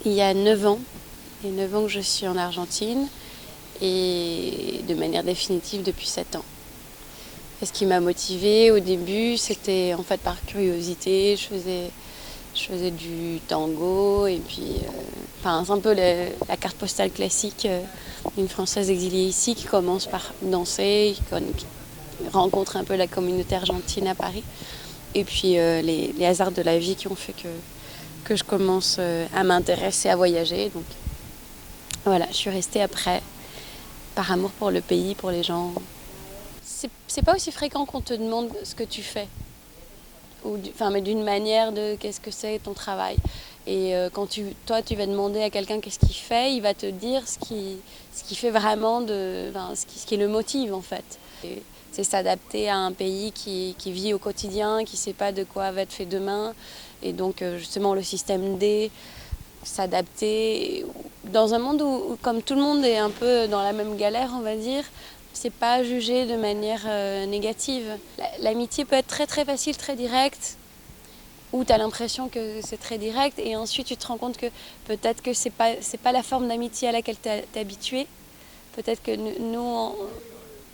Il y a 9 ans, et 9 ans que je suis en Argentine et de manière définitive depuis 7 ans. Et ce qui m'a motivée au début, c'était en fait par curiosité. Je faisais du tango et puis, c'est un peu la carte postale classique d'une Française exilée ici qui commence par danser, qui rencontre un peu la communauté argentine à Paris. Et puis les hasards de la vie qui ont fait que je commence à m'intéresser à voyager. Donc voilà, je suis restée après, par amour pour le pays, pour les gens. C'est pas aussi fréquent qu'on te demande ce que tu fais, mais d'une manière de qu'est-ce que c'est ton travail. Et quand toi tu vas demander à quelqu'un qu'est-ce qu'il fait, il va te dire ce qui fait vraiment, ce qui le motive en fait. Et c'est s'adapter à un pays qui vit au quotidien, qui ne sait pas de quoi va être fait demain. Et donc justement le système D, s'adapter dans un monde où, comme tout le monde est un peu dans la même galère, on va dire, c'est pas jugé de manière négative. L'amitié peut être très très facile, très directe, où tu as l'impression que c'est très direct, et ensuite tu te rends compte que peut-être que c'est pas la forme d'amitié à laquelle tu es habitué. Peut-être que nous,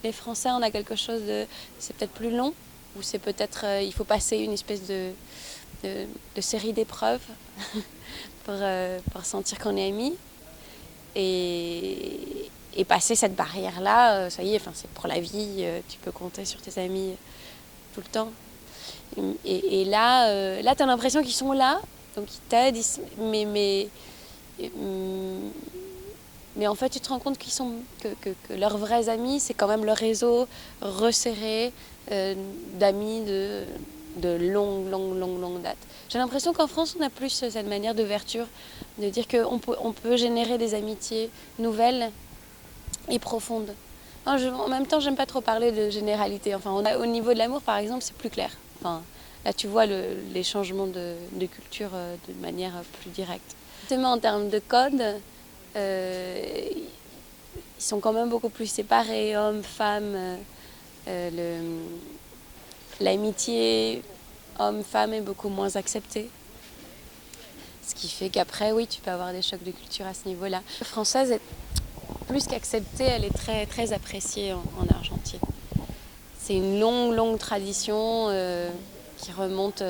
les Français, on a quelque chose de... C'est peut-être plus long, ou c'est peut-être... il faut passer une espèce de série d'épreuves pour sentir qu'on est amis. Et passer cette barrière-là, ça y est, c'est pour la vie, tu peux compter sur tes amis tout le temps. Et là tu as l'impression qu'ils sont là, donc ils t'aident, mais en fait, tu te rends compte que leurs vrais amis, c'est quand même leur réseau resserré d'amis de longue date. J'ai l'impression qu'en France, on a plus cette manière d'ouverture, de dire qu'on peut générer des amitiés nouvelles et profondes. En même temps, j'aime pas trop parler de généralité. Au niveau de l'amour, par exemple, c'est plus clair. Là, tu vois les changements de culture de manière plus directe. Justement, en termes de code, ils sont quand même beaucoup plus séparés, hommes, femmes. L'amitié homme-femme est beaucoup moins acceptée. Ce qui fait qu'après, oui, tu peux avoir des chocs de culture à ce niveau-là. La française est plus qu'acceptée, elle est très, très appréciée en Argentine. C'est une longue tradition qui remonte,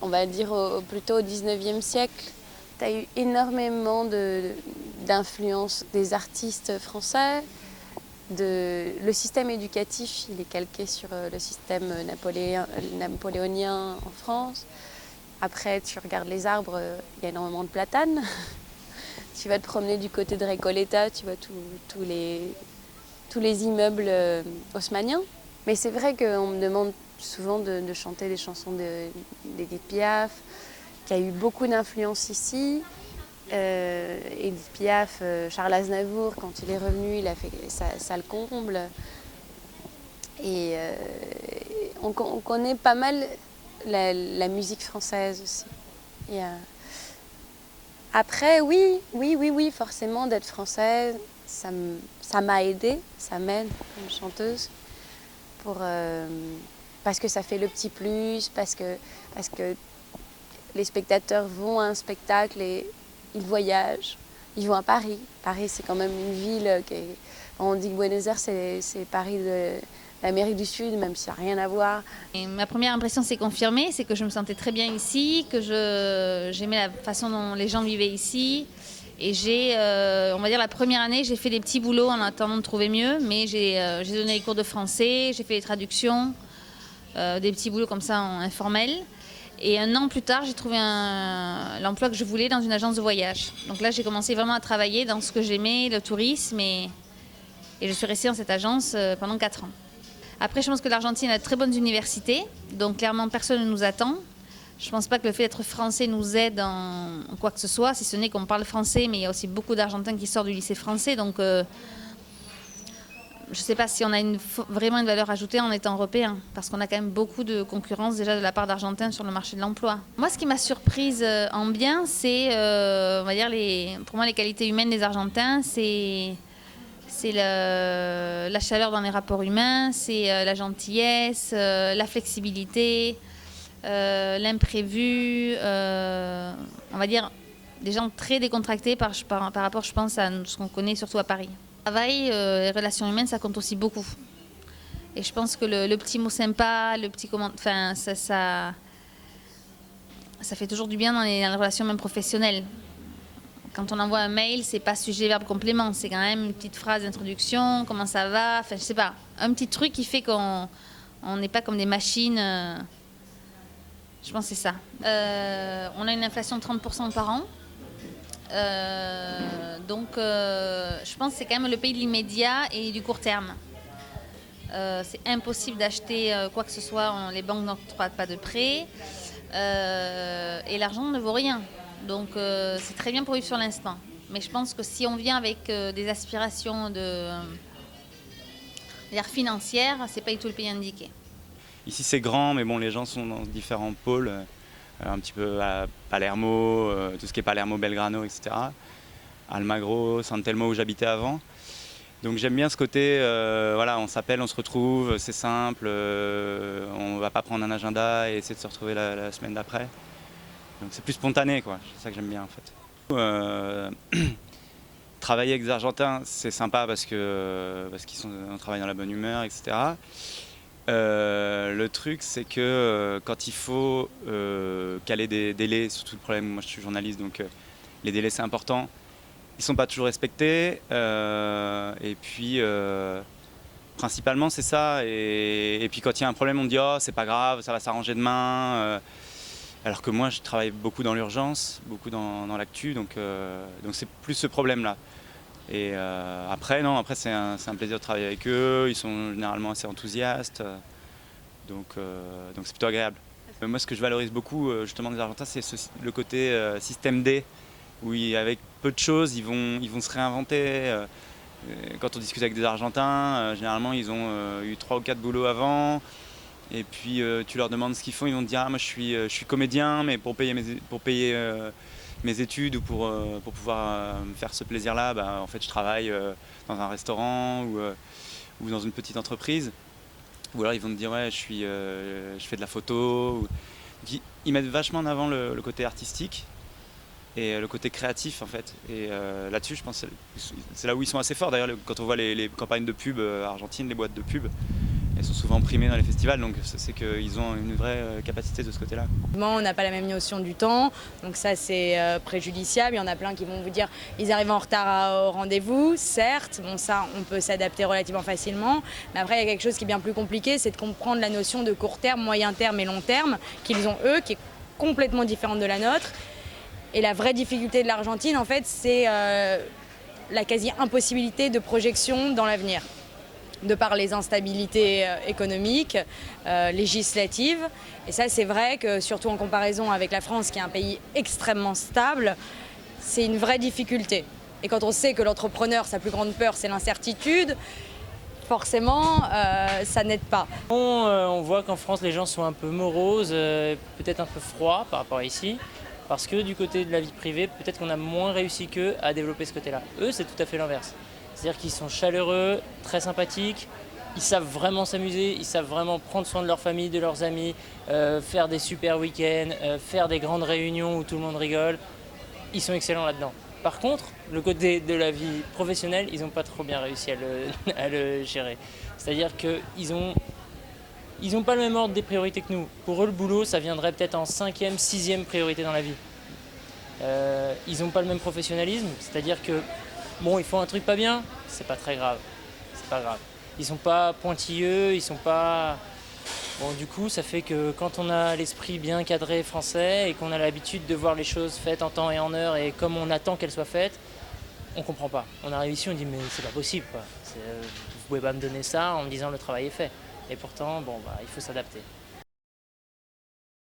on va dire, plutôt au 19e siècle. Tu as eu énormément d'influence des artistes français. Le système éducatif, il est calqué sur le système napoléonien en France. Après, tu regardes les arbres, il y a énormément de platanes. Tu vas te promener du côté de Recoleta, tu vois tous les immeubles haussmanniens. Mais c'est vrai qu'on me demande souvent de chanter des chansons d'Edith Piaf, qui a eu beaucoup d'influence ici. Edith Piaf, Charles Aznavour, quand il est revenu, il a fait ça le comble. Et on connaît pas mal la musique française aussi. Après, oui, forcément, d'être française, ça m'a aidée, ça m'aide comme chanteuse, parce que ça fait le petit plus, parce que les spectateurs vont à un spectacle et ils voyagent. Ils vont à Paris. Paris, c'est quand même une ville on dit que Buenos Aires, c'est Paris de l'Amérique du Sud, même si ça n'a rien à voir. Et ma première impression s'est confirmée, c'est que je me sentais très bien ici, que j'aimais la façon dont les gens vivaient ici. Et on va dire la première année, j'ai fait des petits boulots en attendant de trouver mieux, mais j'ai donné les cours de français, j'ai fait les traductions, des petits boulots comme ça informels. Et 1 an plus tard, j'ai trouvé l'emploi que je voulais dans une agence de voyage. Donc là, j'ai commencé vraiment à travailler dans ce que j'aimais, le tourisme, et je suis restée dans cette agence pendant 4 ans. Après, je pense que l'Argentine a de très bonnes universités, donc clairement, personne ne nous attend. Je ne pense pas que le fait d'être français nous aide en quoi que ce soit, si ce n'est qu'on parle français, mais il y a aussi beaucoup d'Argentins qui sortent du lycée français, donc je ne sais pas si on a vraiment une valeur ajoutée en étant européen, parce qu'on a quand même beaucoup de concurrence déjà de la part d'Argentins sur le marché de l'emploi. Moi, ce qui m'a surprise en bien, c'est, on va dire, pour moi, les qualités humaines des Argentins, c'est la chaleur dans les rapports humains, c'est la gentillesse, la flexibilité, l'imprévu, on va dire des gens très décontractés par rapport, je pense, à ce qu'on connaît surtout à Paris. Le travail, les relations humaines, ça compte aussi beaucoup. Et je pense que le petit mot sympa, le petit comment, enfin, ça fait toujours du bien dans les relations même professionnelles. Quand on envoie un mail, c'est pas sujet, verbe, complément, c'est quand même une petite phrase d'introduction, comment ça va, enfin je sais pas, un petit truc qui fait qu'on n'est pas comme des machines. Je pense que c'est ça. On a une inflation de 30% par an. Donc je pense que c'est quand même le pays de l'immédiat et du court terme. C'est impossible d'acheter quoi que ce soit, les banques n'octroient pas de prêt et l'argent ne vaut rien. Donc c'est très bien pour vivre sur l'instant. Mais je pense que si on vient avec des aspirations financières, c'est pas du tout le pays indiqué. Ici c'est grand, mais bon, les gens sont dans différents pôles, un petit peu à Palermo, tout ce qui est Palermo, Belgrano, etc. Almagro, San Telmo où j'habitais avant. Donc j'aime bien ce côté, voilà, on s'appelle, on se retrouve, c'est simple, on va pas prendre un agenda et essayer de se retrouver la semaine d'après. Donc c'est plus spontané, quoi. C'est ça que j'aime bien en fait. Travailler avec des Argentins, c'est sympa parce on travaille dans la bonne humeur, etc. Le truc, c'est que quand il faut caler des délais, surtout le problème, moi je suis journaliste, donc les délais c'est important. Ils sont pas toujours respectés. Et puis principalement c'est ça. Et puis quand il y a un problème, on me dit oh c'est pas grave, ça va s'arranger demain. Alors que moi je travaille beaucoup dans l'urgence, beaucoup dans l'actu, donc c'est plus ce problème-là. Et après c'est un plaisir de travailler avec eux, ils sont généralement assez enthousiastes, donc c'est plutôt agréable. Moi ce que je valorise beaucoup justement des Argentins, c'est le côté système D, où avec peu de choses ils vont se réinventer. Quand on discute avec des Argentins, généralement ils ont eu 3 ou 4 boulots avant. Et puis tu leur demandes ce qu'ils font, ils vont te dire ah, moi je suis comédien, mais pour payer mes études ou pour pouvoir me faire ce plaisir-là, en fait je travaille dans un restaurant ou dans une petite entreprise. Ou alors ils vont te dire ouais je fais de la photo. Ils mettent vachement en avant le côté artistique et le côté créatif en fait. Et là-dessus je pense que c'est là où ils sont assez forts. D'ailleurs quand on voit les campagnes de pub argentines, les boîtes de pub, elles sont souvent primées dans les festivals, donc c'est qu'ils ont une vraie capacité de ce côté-là. On n'a pas la même notion du temps, donc ça c'est préjudiciable. Il y en a plein qui vont vous dire ils arrivent en retard au rendez-vous, certes, bon ça on peut s'adapter relativement facilement, mais après il y a quelque chose qui est bien plus compliqué, c'est de comprendre la notion de court terme, moyen terme et long terme qu'ils ont eux, qui est complètement différente de la nôtre. Et la vraie difficulté de l'Argentine en fait c'est la quasi-impossibilité de projection dans l'avenir, de par les instabilités économiques, législatives. Et ça, c'est vrai que, surtout en comparaison avec la France, qui est un pays extrêmement stable, c'est une vraie difficulté. Et quand on sait que l'entrepreneur, sa plus grande peur, c'est l'incertitude, forcément, ça n'aide pas. On voit qu'en France, les gens sont un peu moroses, peut-être un peu froids par rapport à ici, parce que du côté de la vie privée, peut-être qu'on a moins réussi qu'eux à développer ce côté-là. Eux, c'est tout à fait l'inverse. C'est-à-dire qu'ils sont chaleureux, très sympathiques, ils savent vraiment s'amuser, ils savent vraiment prendre soin de leur famille, de leurs amis, faire des super week-ends, faire des grandes réunions où tout le monde rigole. Ils sont excellents là-dedans. Par contre, le côté de la vie professionnelle, ils n'ont pas trop bien réussi à le gérer. C'est-à-dire qu'ils n'ont pas le même ordre des priorités que nous. Pour eux, le boulot, ça viendrait peut-être en 5e, 6e priorité dans la vie. Ils n'ont pas le même professionnalisme, c'est-à-dire que bon, ils font un truc pas bien, c'est pas très grave, c'est pas grave. Ils sont pas pointilleux, ils sont pas... Bon, du coup, ça fait que quand on a l'esprit bien cadré français et qu'on a l'habitude de voir les choses faites en temps et en heure et comme on attend qu'elles soient faites, on comprend pas. On arrive ici, on dit mais c'est pas possible, quoi. Vous pouvez pas me donner ça en me disant le travail est fait. Et pourtant, bon, il faut s'adapter.